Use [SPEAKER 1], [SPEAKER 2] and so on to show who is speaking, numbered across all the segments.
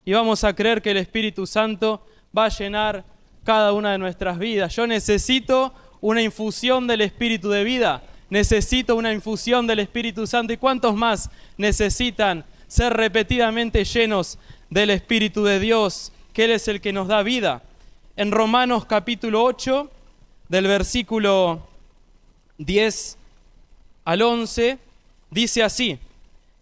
[SPEAKER 1] y vamos a creer que el Espíritu Santo va a llenar cada una de nuestras vidas. Yo necesito una infusión del Espíritu de vida, necesito una infusión del Espíritu Santo. ¿Y cuántos más necesitan ser repetidamente llenos del Espíritu de Dios, que Él es el que nos da vida? En Romanos capítulo 8, del versículo 10 al 11, dice así: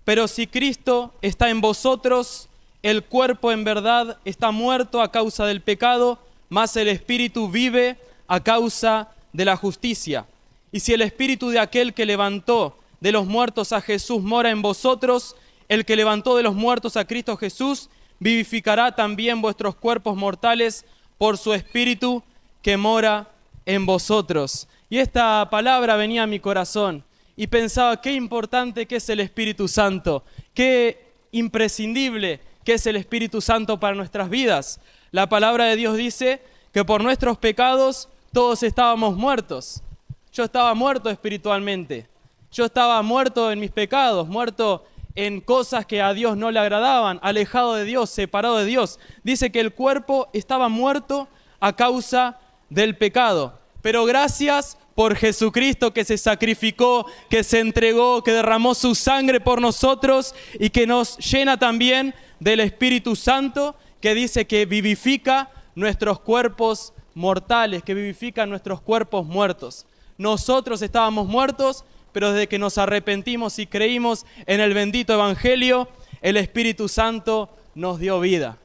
[SPEAKER 1] pero si Cristo está en vosotros, el cuerpo en verdad está muerto a causa del pecado, mas el Espíritu vive a causa de la justicia. Y si el Espíritu de aquel que levantó de los muertos a Jesús mora en vosotros, el que levantó de los muertos a Cristo Jesús vivificará también vuestros cuerpos mortales por su Espíritu que mora en vosotros. Y esta palabra venía a mi corazón y pensaba qué importante que es el Espíritu Santo, qué imprescindible que es el Espíritu Santo para nuestras vidas. La palabra de Dios dice que por nuestros pecados todos estábamos muertos. Yo estaba muerto espiritualmente, yo estaba muerto en mis pecados, muerto en cosas que a Dios no le agradaban, alejado de Dios, separado de Dios. Dice que el cuerpo estaba muerto a causa del pecado. Pero gracias por Jesucristo, que se sacrificó, que se entregó, que derramó su sangre por nosotros y que nos llena también del Espíritu Santo, que dice que vivifica nuestros cuerpos mortales, que vivifica nuestros cuerpos muertos. Nosotros estábamos muertos, pero desde que nos arrepentimos y creímos en el bendito Evangelio, el Espíritu Santo nos dio vida.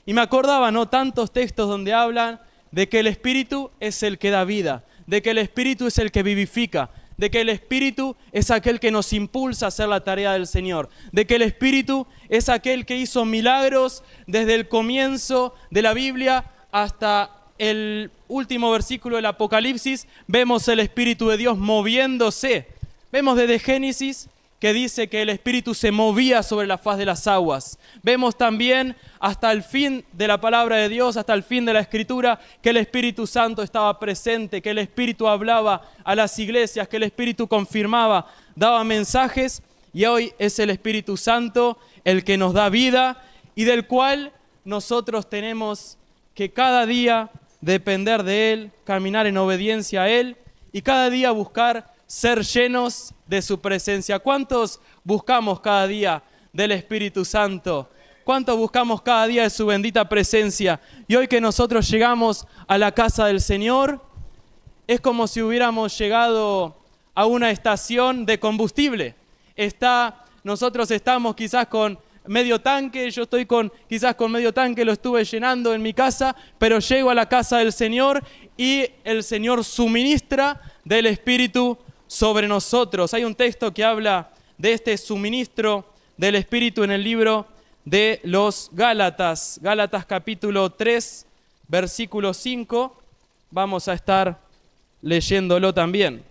[SPEAKER 1] Y me acordaba, ¿no?, tantos textos donde hablan de que el Espíritu es el que da vida, de que el Espíritu es el que vivifica, de que el Espíritu es aquel que nos impulsa a hacer la tarea del Señor, de que el Espíritu es aquel que hizo milagros desde el comienzo de la Biblia hasta el último versículo del Apocalipsis. Vemos el Espíritu de Dios moviéndose. Vemos desde Génesis que dice que el Espíritu se movía sobre la faz de las aguas. Vemos también hasta el fin de la palabra de Dios, hasta el fin de la Escritura, que el Espíritu Santo estaba presente, que el Espíritu hablaba a las iglesias, que el Espíritu confirmaba, daba mensajes, y hoy es el Espíritu Santo el que nos da vida y del cual nosotros tenemos que cada día depender de Él, caminar en obediencia a Él y cada día buscar ser llenos de su presencia. ¿Cuántos buscamos cada día del Espíritu Santo? ¿Cuántos buscamos cada día de su bendita presencia? Y hoy que nosotros llegamos a la casa del Señor, es como si hubiéramos llegado a una estación de combustible. Nosotros estamos quizás con medio tanque, yo estoy quizás con medio tanque, lo estuve llenando en mi casa, pero llego a la casa del Señor y el Señor suministra del Espíritu sobre nosotros. Hay un texto que habla de este suministro del Espíritu en el libro de los Gálatas. Gálatas capítulo 3, versículo 5. Vamos a estar leyéndolo también.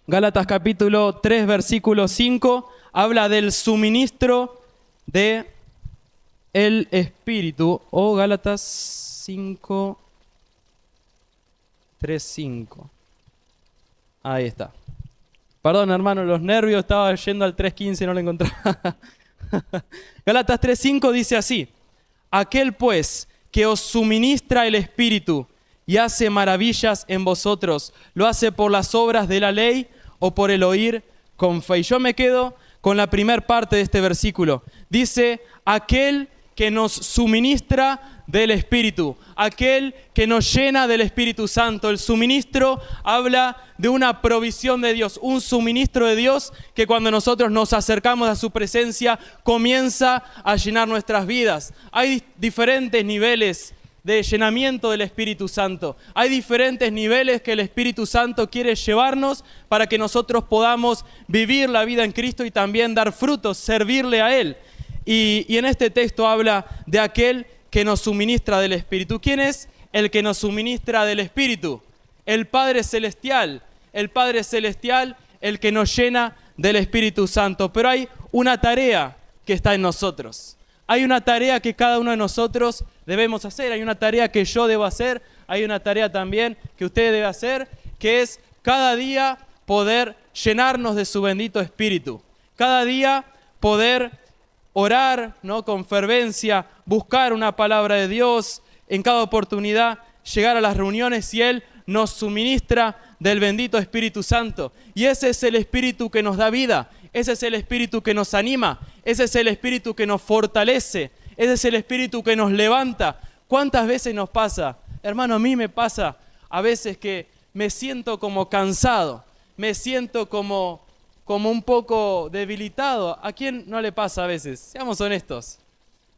[SPEAKER 1] Gálatas capítulo 3, versículo 5, habla del suministro de el Espíritu, o Gálatas 5, 3, 5. Ahí está. Perdón, hermano, los nervios, estaba yendo al 3.15 y no lo encontraba. Gálatas 3.5 dice así: aquel pues que os suministra el Espíritu y hace maravillas en vosotros, ¿lo hace por las obras de la ley o por el oír con fe? Y yo me quedo con la primera parte de este versículo. Dice, aquel que nos suministra del Espíritu, aquel que nos llena del Espíritu Santo. El suministro habla de una provisión de Dios, un suministro de Dios que cuando nosotros nos acercamos a su presencia comienza a llenar nuestras vidas. Hay diferentes niveles de llenamiento del Espíritu Santo. Hay diferentes niveles que el Espíritu Santo quiere llevarnos para que nosotros podamos vivir la vida en Cristo y también dar frutos, servirle a Él. Y en este texto habla de aquel que nos suministra del Espíritu. ¿Quién es el que nos suministra del Espíritu? El Padre Celestial. El Padre Celestial, el que nos llena del Espíritu Santo. Pero hay una tarea que está en nosotros. Hay una tarea que cada uno de nosotros debemos hacer. Hay una tarea que yo debo hacer. Hay una tarea también que usted debe hacer. que es cada día poder llenarnos de su bendito Espíritu. Cada día poder orar, ¿no?, con fervencia, buscar una palabra de Dios, en cada oportunidad llegar a las reuniones y Él nos suministra del bendito Espíritu Santo. Y ese es el Espíritu que nos da vida, ese es el Espíritu que nos anima, ese es el Espíritu que nos fortalece, ese es el Espíritu que nos levanta. ¿Cuántas veces nos pasa? Hermano, a mí me pasa a veces que me siento como cansado, me siento como un poco debilitado. ¿A quién no le pasa a veces? Seamos honestos.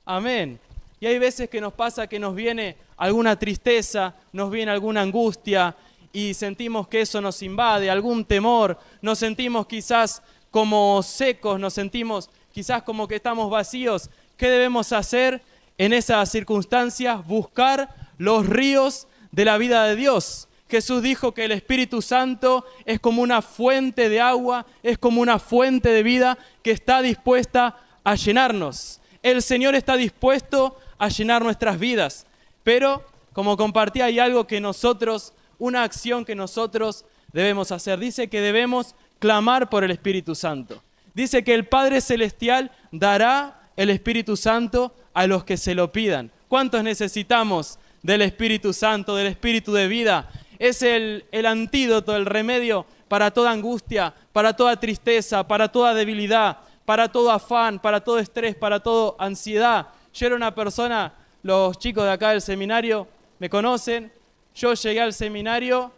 [SPEAKER 1] Amén. Y hay veces que nos pasa que nos viene alguna tristeza, nos viene alguna angustia y sentimos que eso nos invade, algún temor, nos sentimos quizás como secos, nos sentimos quizás como que estamos vacíos. ¿Qué debemos hacer en esas circunstancias? Buscar los ríos de la vida de Dios. Jesús dijo que el Espíritu Santo es como una fuente de agua, es como una fuente de vida que está dispuesta a llenarnos. El Señor está dispuesto a llenar nuestras vidas, pero como compartí, hay algo que nosotros, una acción que nosotros debemos hacer. Dice que debemos clamar por el Espíritu Santo. Dice que el Padre Celestial dará el Espíritu Santo a los que se lo pidan. ¿Cuántos necesitamos del Espíritu Santo, del Espíritu de vida? Es el antídoto, el remedio para toda angustia, para toda tristeza, para toda debilidad, para todo afán, para todo estrés, para toda ansiedad. Yo era una persona, los chicos de acá del seminario me conocen, yo llegué al seminario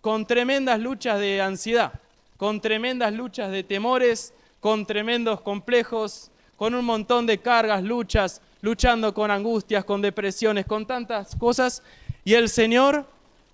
[SPEAKER 1] con tremendas luchas de ansiedad, con tremendas luchas de temores, con tremendos complejos, con un montón de cargas, luchas, luchando con angustias, con depresiones, con tantas cosas. Y el Señor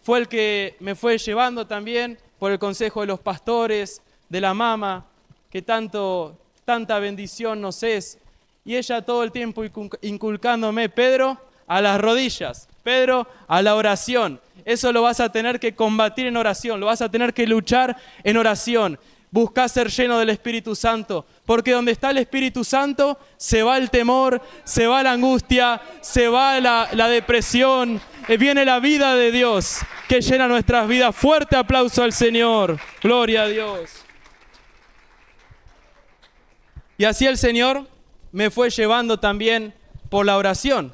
[SPEAKER 1] fue el que me fue llevando también por el consejo de los pastores, de la mama, que tanta bendición nos es. Y ella todo el tiempo inculcándome, Pedro, a las rodillas, Pedro, a la oración. Eso lo vas a tener que combatir en oración, lo vas a tener que luchar en oración. Busca ser lleno del Espíritu Santo, porque donde está el Espíritu Santo se va el temor, se va la angustia, se va la depresión, viene la vida de Dios que llena nuestras vidas. Fuerte aplauso al Señor, gloria a Dios. Y así el Señor me fue llevando también por la oración,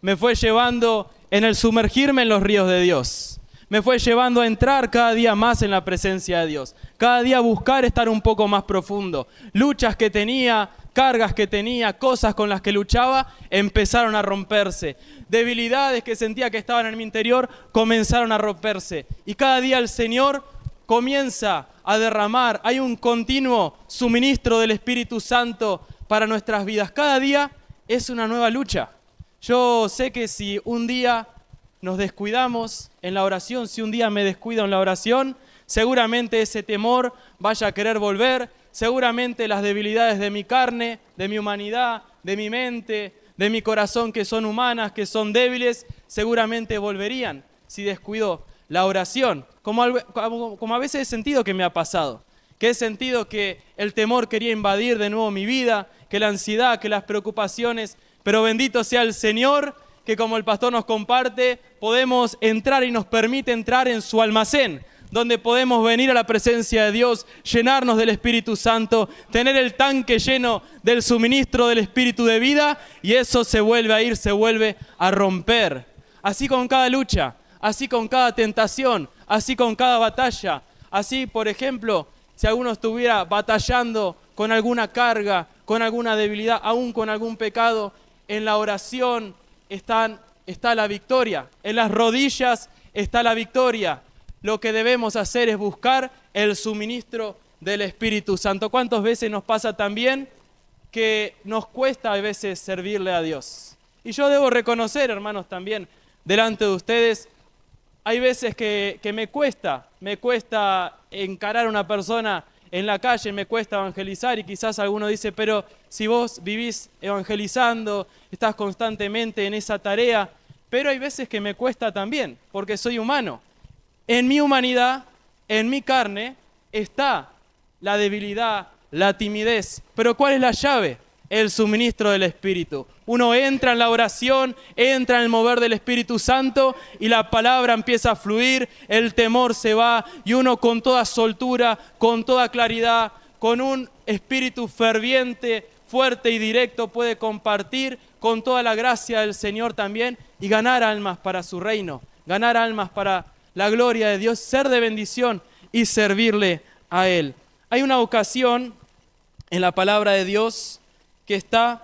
[SPEAKER 1] me fue llevando en el sumergirme en los ríos de Dios. Me fue llevando a entrar cada día más en la presencia de Dios. Cada día buscar estar un poco más profundo. Luchas que tenía, cargas que tenía, cosas con las que luchaba, empezaron a romperse. Debilidades que sentía que estaban en mi interior, comenzaron a romperse. Y cada día el Señor comienza a derramar. Hay un continuo suministro del Espíritu Santo para nuestras vidas. Cada día es una nueva lucha. Yo sé que si un día nos descuidamos en la oración, si un día me descuido en la oración, seguramente ese temor vaya a querer volver, seguramente las debilidades de mi carne, de mi humanidad, de mi mente, de mi corazón, que son humanas, que son débiles, seguramente volverían si descuido la oración. Como a veces he sentido que me ha pasado, que he sentido que el temor quería invadir de nuevo mi vida, que la ansiedad, que las preocupaciones, pero bendito sea el Señor, que como el pastor nos comparte, podemos entrar y nos permite entrar en su almacén, donde podemos venir a la presencia de Dios, llenarnos del Espíritu Santo, tener el tanque lleno del suministro del Espíritu de vida, y eso se vuelve a ir, se vuelve a romper. Así con cada lucha, así con cada tentación, así con cada batalla. Así, por ejemplo, si alguno estuviera batallando con alguna carga, con alguna debilidad, aún con algún pecado, en la oración está la victoria. En las rodillas está la victoria. Lo que debemos hacer es buscar el suministro del Espíritu Santo. ¿Cuántas veces nos pasa también que nos cuesta a veces servirle a Dios? Y yo debo reconocer, hermanos, también delante de ustedes, hay veces que me cuesta encarar a una persona en la calle, me cuesta evangelizar, y quizás alguno dice, pero si vos vivís evangelizando, estás constantemente en esa tarea, pero hay veces que me cuesta también, porque soy humano. En mi humanidad, en mi carne, está la debilidad, la timidez. Pero ¿cuál es la llave? el suministro del Espíritu. Uno entra en la oración, entra en el mover del Espíritu Santo y la palabra empieza a fluir, el temor se va y uno con toda soltura, con toda claridad, con un espíritu ferviente, fuerte y directo puede compartir con toda la gracia del Señor también y ganar almas para su reino, ganar almas para la gloria de Dios, ser de bendición y servirle a Él. Hay una ocasión en la palabra de Dios que está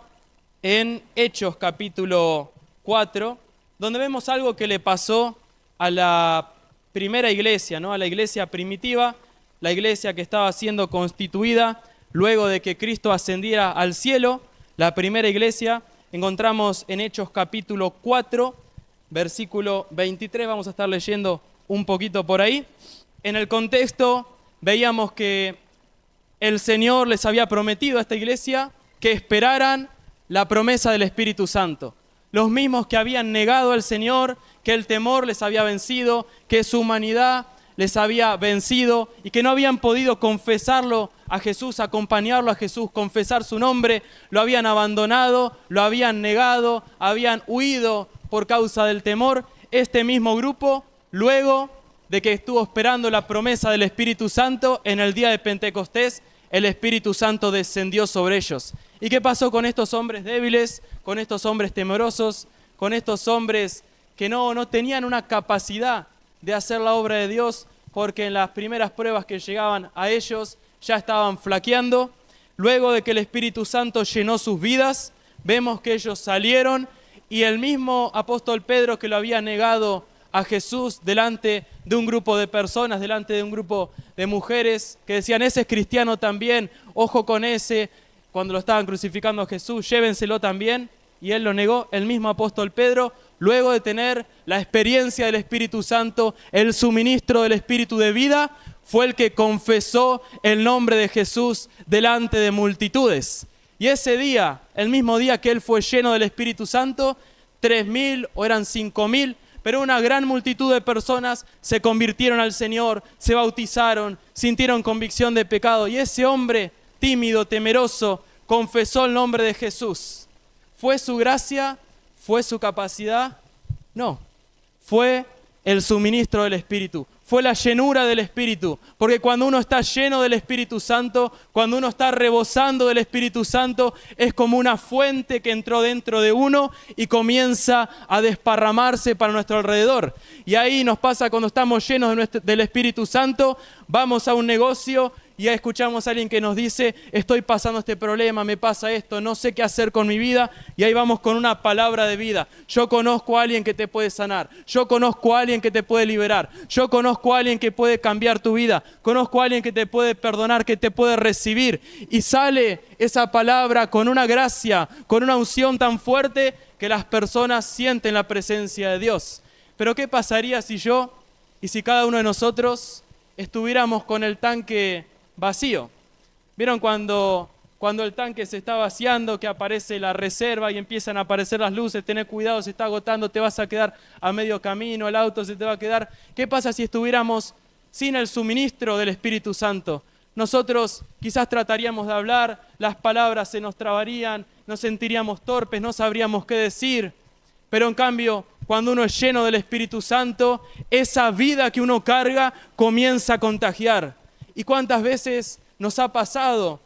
[SPEAKER 1] en Hechos capítulo 4, donde vemos algo que le pasó a la primera iglesia, ¿no? A la iglesia primitiva, la iglesia que estaba siendo constituida luego de que Cristo ascendiera al cielo. La primera iglesia encontramos en Hechos capítulo 4, versículo 23, vamos a estar leyendo un poquito por ahí. En el contexto veíamos que el Señor les había prometido a esta iglesia que esperaran la promesa del Espíritu Santo. Los mismos que habían negado al Señor, que el temor les había vencido, que su humanidad les había vencido y que no habían podido confesarlo a Jesús, acompañarlo a Jesús, confesar su nombre, lo habían abandonado, lo habían negado, habían huido por causa del temor. Este mismo grupo, luego de que estuvo esperando la promesa del Espíritu Santo, en el día de Pentecostés, el Espíritu Santo descendió sobre ellos. ¿Y qué pasó con estos hombres débiles, con estos hombres temerosos, con estos hombres que no tenían una capacidad de hacer la obra de Dios, porque en las primeras pruebas que llegaban a ellos ya estaban flaqueando? Luego de que el Espíritu Santo llenó sus vidas, vemos que ellos salieron y el mismo apóstol Pedro, que lo había negado a Jesús delante de un grupo de personas, delante de un grupo de mujeres que decían: ese es cristiano también, ojo con ese, cuando lo estaban crucificando a Jesús, llévenselo también, y él lo negó. El mismo apóstol Pedro, luego de tener la experiencia del Espíritu Santo, el suministro del Espíritu de vida, fue el que confesó el nombre de Jesús delante de multitudes. Y ese día, el mismo día que él fue lleno del Espíritu Santo, 3.000 o eran 5.000, pero una gran multitud de personas se convirtieron al Señor, se bautizaron, sintieron convicción de pecado. Y ese hombre tímido, temeroso, confesó el nombre de Jesús. ¿Fue su gracia? ¿Fue su capacidad? No, fue el suministro del Espíritu, fue la llenura del Espíritu, porque cuando uno está lleno del Espíritu Santo, cuando uno está rebosando del Espíritu Santo, es como una fuente que entró dentro de uno y comienza a desparramarse para nuestro alrededor. Y ahí nos pasa cuando estamos llenos del Espíritu Santo, vamos a un negocio y escuchamos a alguien que nos dice: estoy pasando este problema, me pasa esto, no sé qué hacer con mi vida, y ahí vamos con una palabra de vida. Yo conozco a alguien que te puede sanar, yo conozco a alguien que te puede liberar, yo conozco a alguien que puede cambiar tu vida, conozco a alguien que te puede perdonar, que te puede recibir, y sale esa palabra con una gracia, con una unción tan fuerte que las personas sienten la presencia de Dios. Pero ¿qué pasaría si yo y si cada uno de nosotros estuviéramos con el tanque vacío? ¿Vieron cuando el tanque se está vaciando, que aparece la reserva y empiezan a aparecer las luces? Tened cuidado, se está agotando, te vas a quedar a medio camino, el auto se te va a quedar. ¿Qué pasa si estuviéramos sin el suministro del Espíritu Santo? Nosotros quizás trataríamos de hablar, las palabras se nos trabarían, nos sentiríamos torpes, no sabríamos qué decir. Pero en cambio, cuando uno es lleno del Espíritu Santo, esa vida que uno carga comienza a contagiar. ¿Y cuántas veces nos ha pasado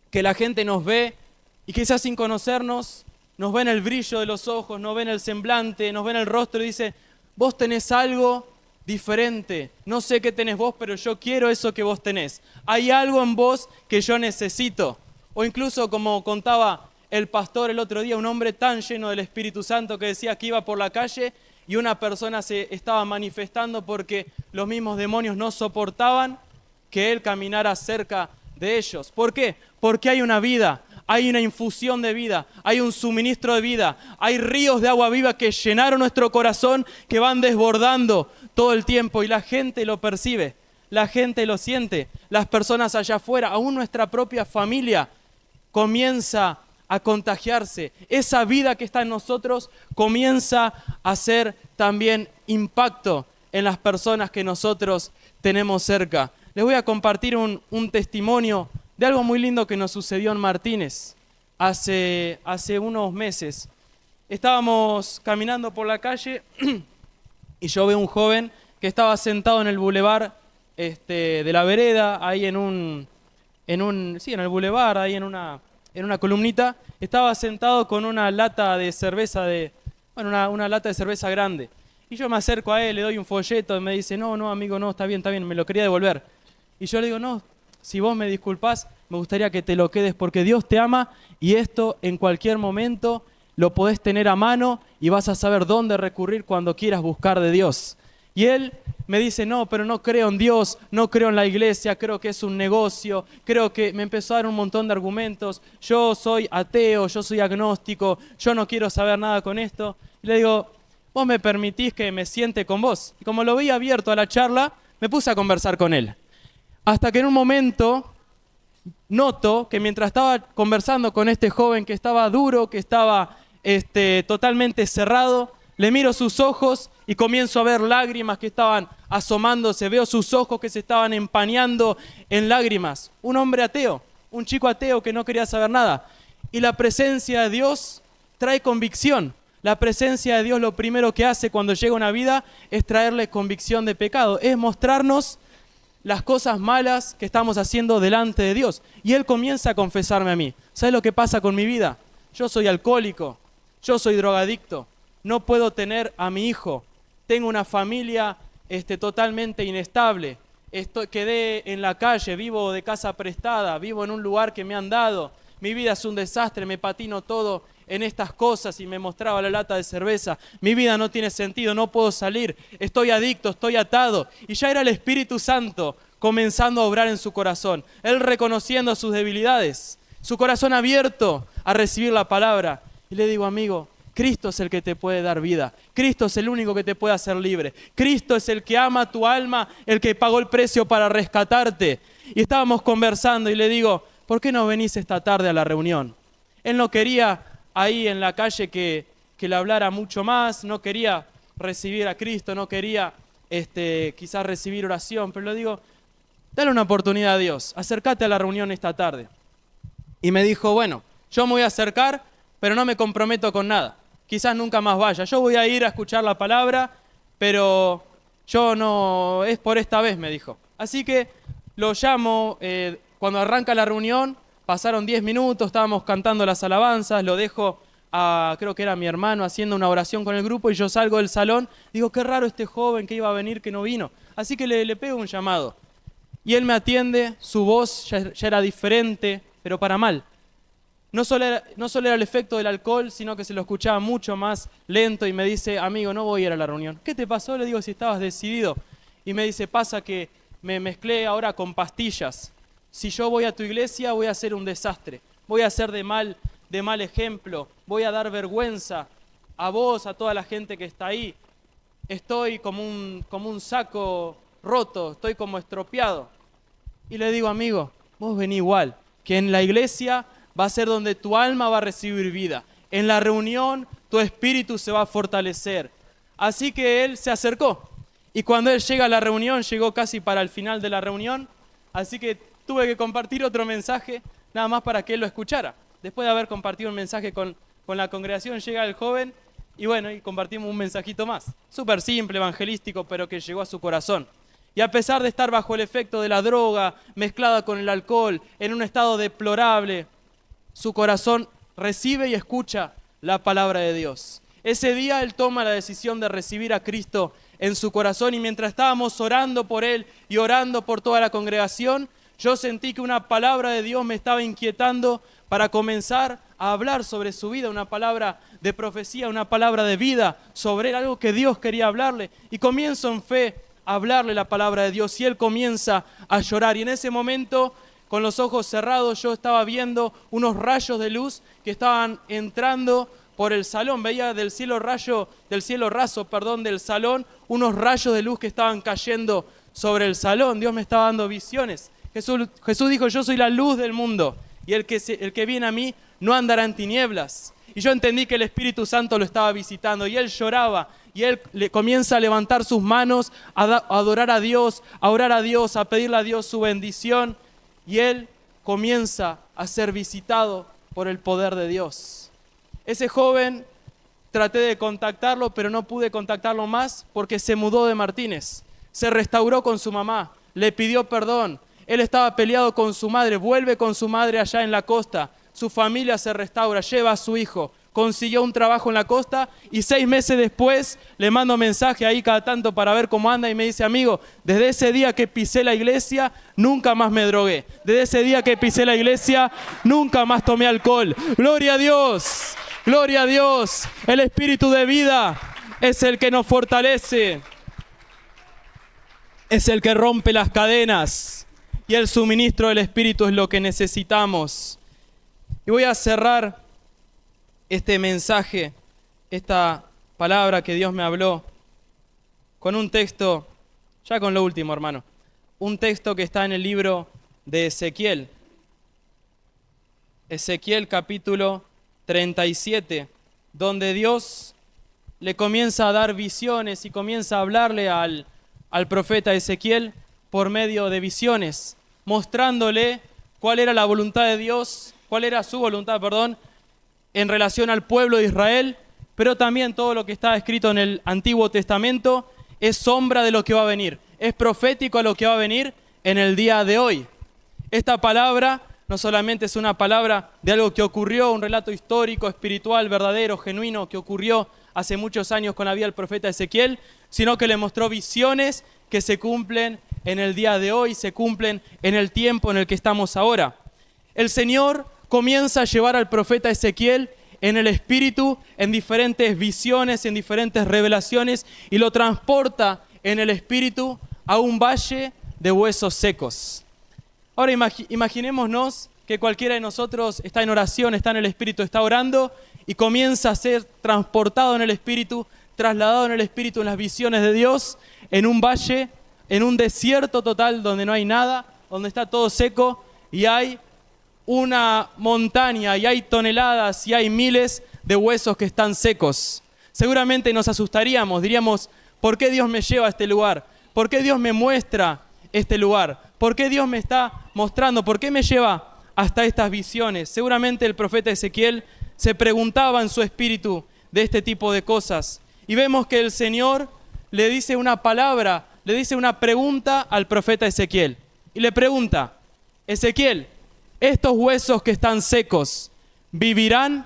[SPEAKER 1] que la gente nos ve y quizás sin conocernos, nos ve en el brillo de los ojos, nos ve en el semblante, nos ve en el rostro y dice: vos tenés algo diferente, no sé qué tenés vos, pero yo quiero eso que vos tenés. Hay algo en vos que yo necesito. O incluso, como contaba el pastor el otro día, un hombre tan lleno del Espíritu Santo que decía que iba por la calle y una persona se estaba manifestando porque los mismos demonios no soportaban que él caminara cerca de ellos. ¿Por qué? Porque hay una vida, hay una infusión de vida, hay un suministro de vida, hay ríos de agua viva que llenaron nuestro corazón, que van desbordando todo el tiempo, y la gente lo percibe, la gente lo siente, las personas allá afuera, aún nuestra propia familia comienza a contagiarse. Esa vida que está en nosotros comienza a hacer también impacto en las personas que nosotros tenemos cerca. Les voy a compartir un testimonio de algo muy lindo que nos sucedió en Martínez. hace unos meses. Estábamos caminando por la calle y yo veo un joven que estaba sentado en el bulevar de la vereda, ahí en el bulevar, ahí en una columnita. Estaba sentado con una lata de cerveza, una lata de cerveza grande. Y yo me acerco a él, le doy un folleto y me dice, no, amigo, no, está bien, me lo quería devolver. Y yo le digo, no, si vos me disculpás, me gustaría que te lo quedes porque Dios te ama y esto en cualquier momento lo podés tener a mano y vas a saber dónde recurrir cuando quieras buscar de Dios. Y él me dice, no, pero no creo en Dios, no creo en la iglesia, creo que es un negocio, creo que me empezó a dar un montón de argumentos, yo soy ateo, yo soy agnóstico, yo no quiero saber nada con esto. Y le digo, vos me permitís que me siente con vos. Y como lo vi abierto a la charla, me puse a conversar con él. Hasta que en un momento noto que mientras estaba conversando con este joven que estaba duro, que estaba totalmente cerrado, le miro sus ojos y comienzo a ver lágrimas que estaban asomándose, veo sus ojos que se estaban empañando en lágrimas. Un hombre ateo, un chico ateo que no quería saber nada. Y la presencia de Dios trae convicción. La presencia de Dios lo primero que hace cuando llega una vida es traerle convicción de pecado, es mostrarnos las cosas malas que estamos haciendo delante de Dios. Y Él comienza a confesarme a mí. ¿Sabes lo que pasa con mi vida? Yo soy alcohólico, yo soy drogadicto, no puedo tener a mi hijo, tengo una familia totalmente inestable, quedé en la calle, vivo de casa prestada, vivo en un lugar que me han dado, mi vida es un desastre, me patino todo en estas cosas y me mostraba la lata de cerveza, mi vida no tiene sentido, no puedo salir, estoy adicto, estoy atado. Y ya era el Espíritu Santo comenzando a obrar en su corazón, Él reconociendo sus debilidades, su corazón abierto a recibir la palabra. Y le digo, amigo, Cristo es el que te puede dar vida, Cristo es el único que te puede hacer libre, Cristo es el que ama tu alma, el que pagó el precio para rescatarte. Y estábamos conversando y le digo, ¿por qué no venís esta tarde a la reunión? Él no quería ahí en la calle que le hablara mucho más, no quería recibir a Cristo, no quería quizás recibir oración, pero le digo, dale una oportunidad a Dios, acércate a la reunión esta tarde. Y me dijo, bueno, yo me voy a acercar, pero no me comprometo con nada. Quizás nunca más vaya. Yo voy a ir a escuchar la palabra, pero yo no, es por esta vez, me dijo. Así que lo llamo, cuando arranca la reunión, pasaron 10 minutos, estábamos cantando las alabanzas, lo dejo creo que era mi hermano, haciendo una oración con el grupo y yo salgo del salón, digo, qué raro este joven que iba a venir que no vino. Así que le pego un llamado. Y él me atiende, su voz ya era diferente, pero para mal. No solo era el efecto del alcohol, sino que se lo escuchaba mucho más lento y me dice, amigo, no voy a ir a la reunión. ¿Qué te pasó? Le digo, si estabas decidido. Y me dice, pasa que me mezclé ahora con pastillas. Si yo voy a tu iglesia, voy a hacer un desastre. Voy a hacer de mal ejemplo. Voy a dar vergüenza a vos, a toda la gente que está ahí. Estoy como un saco roto, estoy como estropeado. Y le digo, amigo, vos vení igual, que en la iglesia va a ser donde tu alma va a recibir vida. En la reunión tu espíritu se va a fortalecer. Así que él se acercó. Y cuando él llega a la reunión, llegó casi para el final de la reunión. Así que tuve que compartir otro mensaje, nada más para que él lo escuchara. Después de haber compartido un mensaje con la congregación, llega el joven y bueno, y compartimos un mensajito más. Súper simple, evangelístico, pero que llegó a su corazón. Y a pesar de estar bajo el efecto de la droga, mezclada con el alcohol, en un estado deplorable, su corazón recibe y escucha la palabra de Dios. Ese día él toma la decisión de recibir a Cristo en su corazón y mientras estábamos orando por él y orando por toda la congregación, yo sentí que una palabra de Dios me estaba inquietando para comenzar a hablar sobre su vida, una palabra de profecía, una palabra de vida sobre él, algo que Dios quería hablarle. Y comienzo en fe a hablarle la palabra de Dios y él comienza a llorar. Y en ese momento, con los ojos cerrados, yo estaba viendo unos rayos de luz que estaban entrando por el salón. Veía del cielo raso del salón, unos rayos de luz que estaban cayendo sobre el salón. Dios me estaba dando visiones. Jesús dijo, yo soy la luz del mundo y el que viene a mí no andará en tinieblas. Y yo entendí que el Espíritu Santo lo estaba visitando y él lloraba y él le comienza a levantar sus manos, a adorar a Dios, a orar a Dios, a pedirle a Dios su bendición y él comienza a ser visitado por el poder de Dios. Ese joven traté de contactarlo, pero no pude contactarlo más porque se mudó de Martínez. Se restauró con su mamá, le pidió perdón. Él estaba peleado con su madre, vuelve con su madre allá en la costa. Su familia se restaura, lleva a su hijo. Consiguió un trabajo en la costa y 6 meses después le mando mensaje ahí cada tanto para ver cómo anda y me dice: amigo, desde ese día que pisé la iglesia, nunca más me drogué. Desde ese día que pisé la iglesia, nunca más tomé alcohol. ¡Gloria a Dios! ¡Gloria a Dios! El espíritu de vida es el que nos fortalece. Es el que rompe las cadenas. Y el suministro del espíritu es lo que necesitamos. Y voy a cerrar este mensaje, esta palabra que Dios me habló, con un texto, ya con lo último, hermano. Un texto que está en el libro de Ezequiel. Ezequiel capítulo 37, donde Dios le comienza a dar visiones y comienza a hablarle al profeta Ezequiel por medio de visiones, mostrándole cuál era la voluntad de Dios, cuál era su voluntad, en relación al pueblo de Israel, pero también todo lo que está escrito en el Antiguo Testamento es sombra de lo que va a venir, es profético a lo que va a venir en el día de hoy. Esta palabra no solamente es una palabra de algo que ocurrió, un relato histórico, espiritual, verdadero, genuino, que ocurrió hace muchos años con la vida del profeta Ezequiel, sino que le mostró visiones que se cumplen en el día de hoy, se cumplen en el tiempo en el que estamos ahora. El Señor comienza a llevar al profeta Ezequiel en el espíritu, en diferentes visiones, en diferentes revelaciones, y lo transporta en el espíritu a un valle de huesos secos. Ahora imaginémonos que cualquiera de nosotros está en oración, está en el espíritu, está orando y comienza a ser transportado en el espíritu, trasladado en el espíritu en las visiones de Dios, en un valle, en un desierto total donde no hay nada, donde está todo seco y hay una montaña y hay toneladas y hay miles de huesos que están secos. Seguramente nos asustaríamos, diríamos: ¿por qué Dios me lleva a este lugar? ¿Por qué Dios me muestra este lugar? ¿Por qué Dios me está mostrando? ¿Por qué me lleva hasta estas visiones? Seguramente el profeta Ezequiel se preguntaba en su espíritu de este tipo de cosas. Y vemos que el Señor le dice una palabra, le dice una pregunta al profeta Ezequiel. Y le pregunta: Ezequiel, ¿estos huesos que están secos vivirán?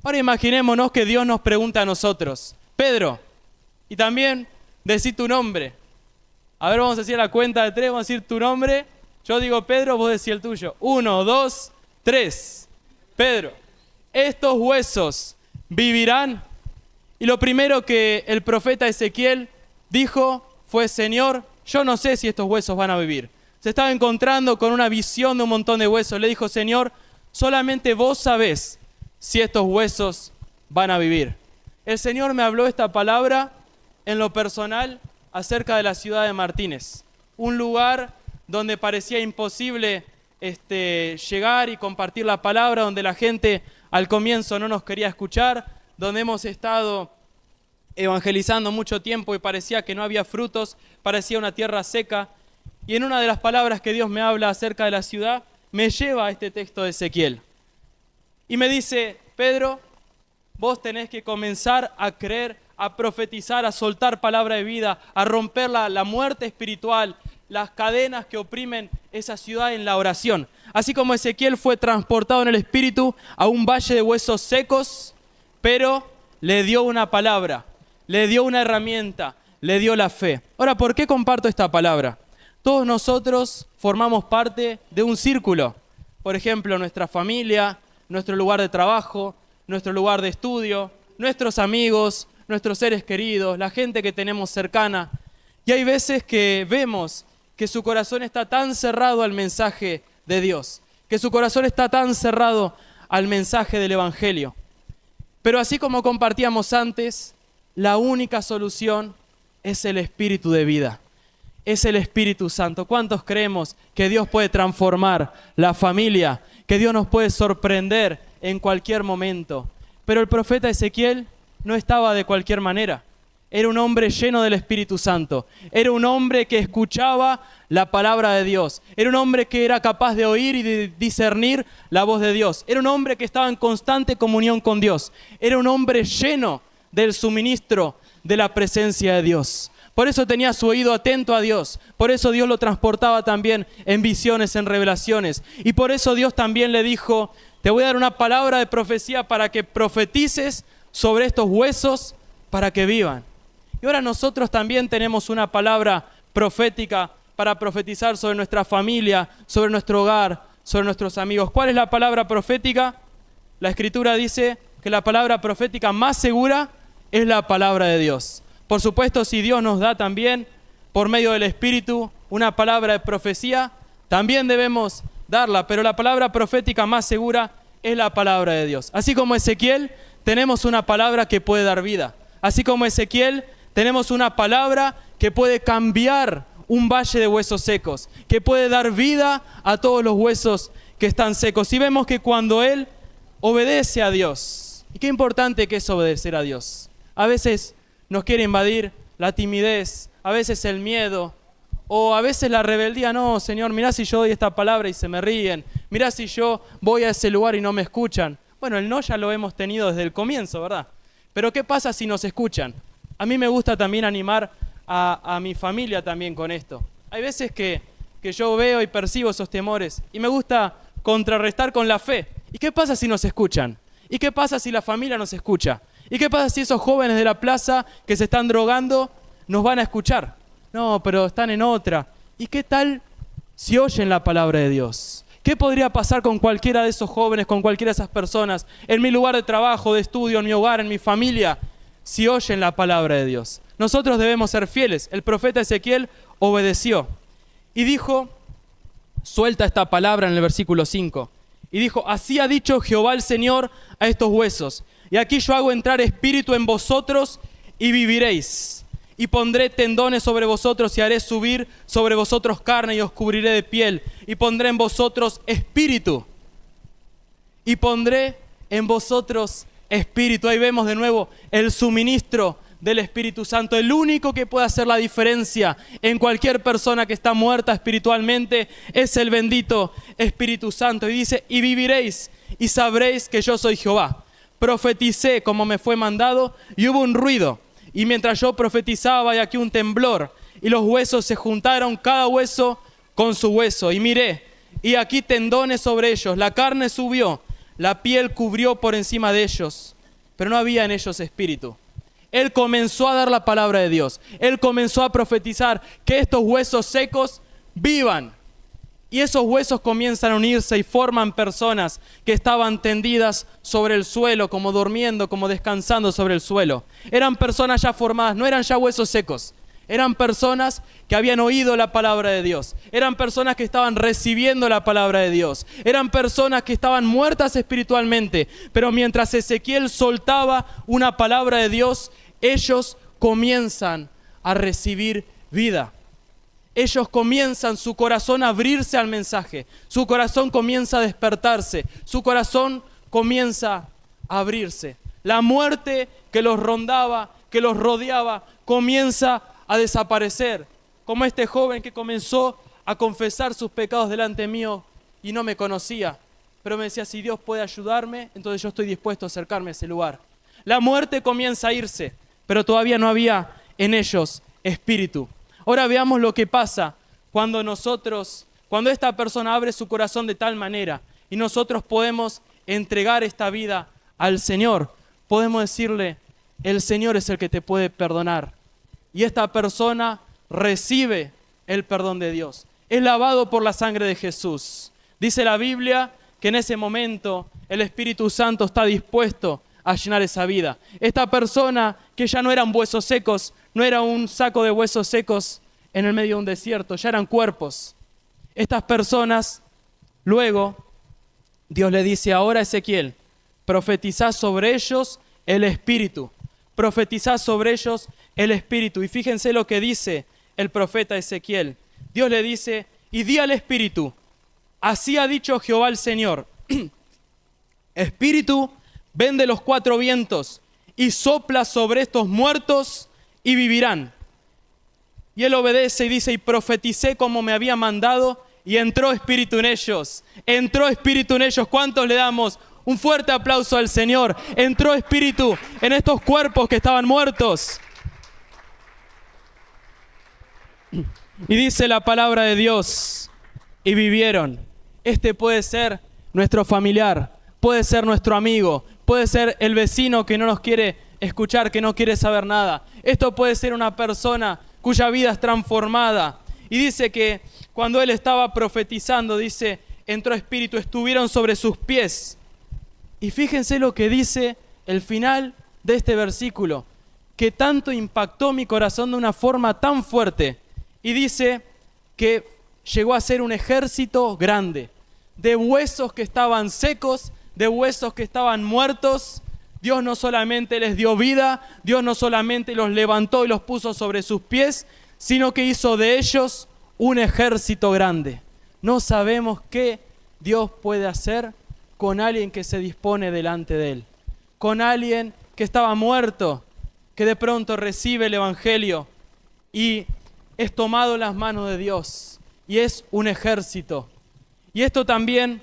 [SPEAKER 1] Ahora imaginémonos que Dios nos pregunta a nosotros: Pedro, y también decí tu nombre. A ver, vamos a decir a la cuenta de 3, vamos a decir tu nombre. Yo digo Pedro, vos decís el tuyo. 1, 2, 3. Pedro, ¿estos huesos vivirán? Y lo primero que el profeta Ezequiel dijo fue: Señor, yo no sé si estos huesos van a vivir. Se estaba encontrando con una visión de un montón de huesos. Le dijo: Señor, solamente vos sabés si estos huesos van a vivir. El Señor me habló esta palabra en lo personal acerca de la ciudad de Martínez, un lugar donde parecía imposible llegar y compartir la palabra, donde la gente al comienzo no nos quería escuchar, donde hemos estado evangelizando mucho tiempo y parecía que no había frutos, parecía una tierra seca. Y en una de las palabras que Dios me habla acerca de la ciudad, me lleva a este texto de Ezequiel. Y me dice: Pedro, vos tenés que comenzar a creer, a profetizar, a soltar palabra de vida, a romper la muerte espiritual, las cadenas que oprimen esa ciudad en la oración. Así como Ezequiel fue transportado en el espíritu a un valle de huesos secos, pero le dio una palabra, le dio una herramienta, le dio la fe. Ahora, ¿por qué comparto esta palabra? Todos nosotros formamos parte de un círculo. Por ejemplo, nuestra familia, nuestro lugar de trabajo, nuestro lugar de estudio, nuestros amigos, nuestros seres queridos, la gente que tenemos cercana. Y hay veces que vemos que su corazón está tan cerrado al mensaje de Dios, que su corazón está tan cerrado al mensaje del Evangelio. Pero así como compartíamos antes, la única solución es el Espíritu de vida. Es el Espíritu Santo. ¿Cuántos creemos que Dios puede transformar la familia? Que Dios nos puede sorprender en cualquier momento. Pero el profeta Ezequiel no estaba de cualquier manera. era un hombre lleno del Espíritu Santo. Era un hombre que escuchaba la palabra de Dios. Era un hombre que era capaz de oír y de discernir la voz de Dios. Era un hombre que estaba en constante comunión con Dios. Era un hombre lleno del suministro de la presencia de Dios. Por eso tenía su oído atento a Dios. Por eso Dios lo transportaba también en visiones, en revelaciones. Y por eso Dios también le dijo: te voy a dar una palabra de profecía para que profetices sobre estos huesos para que vivan. Y ahora nosotros también tenemos una palabra profética para profetizar sobre nuestra familia, sobre nuestro hogar, sobre nuestros amigos. ¿Cuál es la palabra profética? La Escritura dice que la palabra profética más segura es la palabra de Dios. Por supuesto, si Dios nos da también, por medio del Espíritu, una palabra de profecía, también debemos darla, pero la palabra profética más segura es la palabra de Dios. Así como Ezequiel, tenemos una palabra que puede dar vida. Así como Ezequiel, tenemos una palabra que puede cambiar un valle de huesos secos, que puede dar vida a todos los huesos que están secos. Y vemos que cuando él obedece a Dios, y qué importante que es obedecer a Dios. A veces nos quiere invadir la timidez, a veces el miedo, o a veces la rebeldía. No, Señor, mirá si yo doy esta palabra y se me ríen. Mirá si yo voy a ese lugar y no me escuchan. Bueno, el no ya lo hemos tenido desde el comienzo, ¿verdad? Pero ¿qué pasa si nos escuchan? A mí me gusta también animar a mi familia también con esto. Hay veces que yo veo y percibo esos temores y me gusta contrarrestar con la fe. ¿Y qué pasa si nos escuchan? ¿Y qué pasa si la familia nos escucha? ¿Y qué pasa si esos jóvenes de la plaza que se están drogando nos van a escuchar? No, pero están en otra. ¿Y qué tal si oyen la palabra de Dios? ¿Qué podría pasar con cualquiera de esos jóvenes, con cualquiera de esas personas, en mi lugar de trabajo, de estudio, en mi hogar, en mi familia, si oyen la palabra de Dios? Nosotros debemos ser fieles. El profeta Ezequiel obedeció y dijo, suelta esta palabra en el versículo 5, y dijo: así ha dicho Jehová el Señor a estos huesos, y aquí yo hago entrar espíritu en vosotros y viviréis, y pondré tendones sobre vosotros y haré subir sobre vosotros carne y os cubriré de piel, y pondré en vosotros espíritu, y pondré en vosotros espíritu. Ahí vemos de nuevo el suministro del Espíritu Santo. El único que puede hacer la diferencia en cualquier persona que está muerta espiritualmente es el bendito Espíritu Santo. Y dice: y viviréis y sabréis que yo soy Jehová. Profeticé como me fue mandado, y hubo un ruido, y mientras yo profetizaba, y aquí un temblor, y los huesos se juntaron, cada hueso con su hueso, y miré, y aquí tendones sobre ellos, la carne subió, la piel cubrió por encima de ellos, pero no había en ellos espíritu. Él comenzó a dar la palabra de Dios. Él comenzó a profetizar que estos huesos secos vivan. Y esos huesos comienzan a unirse y forman personas que estaban tendidas sobre el suelo, como durmiendo, como descansando sobre el suelo. Eran personas ya formadas, no eran ya huesos secos. Eran personas que habían oído la palabra de Dios. Eran personas que estaban recibiendo la palabra de Dios. Eran personas que estaban muertas espiritualmente. Pero mientras Ezequiel soltaba una palabra de Dios, ellos comienzan a recibir vida. Ellos comienzan, su corazón a abrirse al mensaje. Su corazón comienza a despertarse. Su corazón comienza a abrirse. La muerte que los rondaba, que los rodeaba, comienza a desaparecer. Como este joven que comenzó a confesar sus pecados delante mío y no me conocía. Pero me decía: si Dios puede ayudarme, entonces yo estoy dispuesto a acercarme a ese lugar. La muerte comienza a irse, pero todavía no había en ellos espíritu. Ahora veamos lo que pasa cuando esta persona abre su corazón de tal manera y nosotros podemos entregar esta vida al Señor. Podemos decirle: el Señor es el que te puede perdonar. Y esta persona recibe el perdón de Dios. Es lavado por la sangre de Jesús. Dice la Biblia que en ese momento el Espíritu Santo está dispuesto a llenar esa vida. Esta persona, que ya no eran huesos secos, no era un saco de huesos secos en el medio de un desierto, ya eran cuerpos. Estas personas, luego, Dios le dice: ahora Ezequiel, profetizá sobre ellos el Espíritu. Profetizá sobre ellos el Espíritu. Y fíjense lo que dice el profeta Ezequiel. Dios le dice: y di al Espíritu, así ha dicho Jehová el Señor, Espíritu, ven de los cuatro vientos y sopla sobre estos muertos y vivirán. Y él obedece y dice, y profeticé como me había mandado, y entró espíritu en ellos. Entró espíritu en ellos. ¿Cuántos le damos un fuerte aplauso al Señor? Entró espíritu en estos cuerpos que estaban muertos. Y dice la palabra de Dios, y vivieron. Este puede ser nuestro familiar, puede ser nuestro amigo, puede ser el vecino que no nos quiere escuchar, que no quiere saber nada. Esto puede ser una persona cuya vida es transformada. Y dice que cuando él estaba profetizando, dice, entró espíritu, estuvieron sobre sus pies. Y fíjense lo que dice el final de este versículo, que tanto impactó mi corazón de una forma tan fuerte. Y dice que llegó a ser un ejército grande, de huesos que estaban secos, de huesos que estaban muertos. Dios no solamente les dio vida, Dios no solamente los levantó y los puso sobre sus pies, sino que hizo de ellos un ejército grande. No sabemos qué Dios puede hacer con alguien que se dispone delante de Él, con alguien que estaba muerto, que de pronto recibe el Evangelio y es tomado en las manos de Dios y es un ejército. Y esto también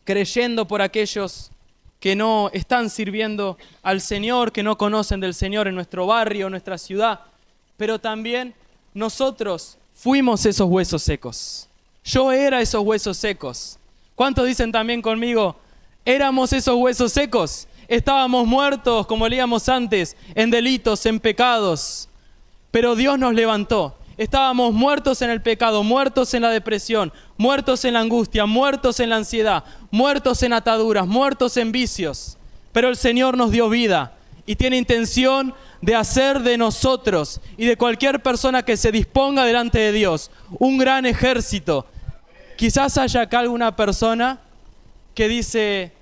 [SPEAKER 1] creyendo por aquellos que no están sirviendo al Señor, que no conocen del Señor en nuestro barrio, en nuestra ciudad, pero también nosotros fuimos esos huesos secos. Yo era esos huesos secos. ¿Cuántos dicen también conmigo? Éramos esos huesos secos. Estábamos muertos, como leíamos antes, en delitos, en pecados. Pero Dios nos levantó. Estábamos muertos en el pecado, muertos en la depresión, muertos en la angustia, muertos en la ansiedad, muertos en ataduras, muertos en vicios. Pero el Señor nos dio vida y tiene intención de hacer de nosotros y de cualquier persona que se disponga delante de Dios un gran ejército. Quizás haya acá alguna persona que dice,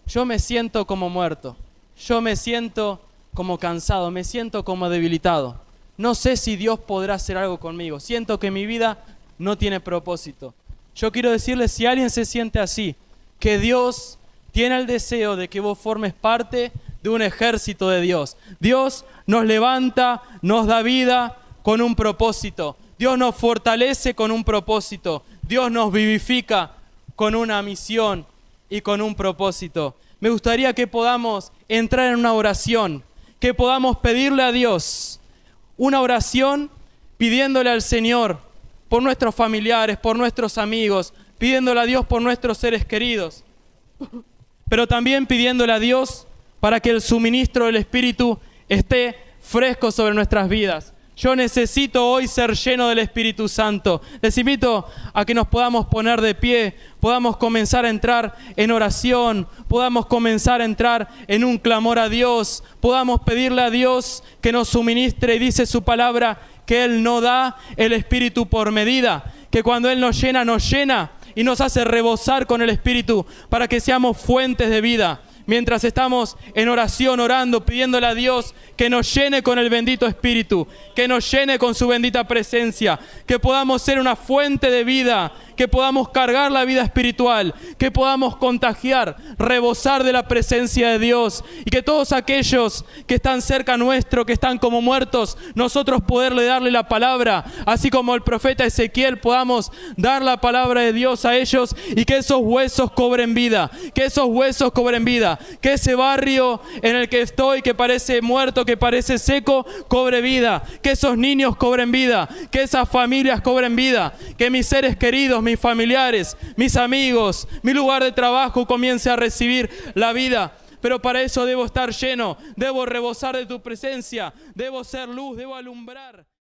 [SPEAKER 1] yo me siento como muerto, yo me siento como cansado, me siento como debilitado. No sé si Dios podrá hacer algo conmigo. Siento que mi vida no tiene propósito. Yo quiero decirles, si alguien se siente así, que Dios tiene el deseo de que vos formes parte de un ejército de Dios. Dios nos levanta, nos da vida con un propósito. Dios nos fortalece con un propósito. Dios nos vivifica con una misión y con un propósito. Me gustaría que podamos entrar en una oración, que podamos pedirle a Dios una oración pidiéndole al Señor por nuestros familiares, por nuestros amigos, pidiéndole a Dios por nuestros seres queridos, pero también pidiéndole a Dios para que el suministro del Espíritu esté fresco sobre nuestras vidas. Yo necesito hoy ser lleno del Espíritu Santo. Les invito a que nos podamos poner de pie, podamos comenzar a entrar en oración, podamos comenzar a entrar en un clamor a Dios, podamos pedirle a Dios que nos suministre, y dice su palabra que Él no da el Espíritu por medida, que cuando Él nos llena y nos hace rebosar con el Espíritu para que seamos fuentes de vida. Mientras estamos en oración, orando, pidiéndole a Dios que nos llene con el bendito Espíritu, que nos llene con su bendita presencia, que podamos ser una fuente de vida, que podamos cargar la vida espiritual, que podamos contagiar, rebosar de la presencia de Dios, y que todos aquellos que están cerca nuestro, que están como muertos, nosotros poderle darle la palabra, así como el profeta Ezequiel, podamos dar la palabra de Dios a ellos, y que esos huesos cobren vida, que esos huesos cobren vida, que ese barrio en el que estoy, que parece muerto, que parece seco, cobre vida, que esos niños cobren vida, que esas familias cobren vida, que mis seres queridos, mis familiares, mis amigos, mi lugar de trabajo comience a recibir la vida. Pero para eso debo estar lleno, debo rebosar de tu presencia, debo ser luz, debo alumbrar.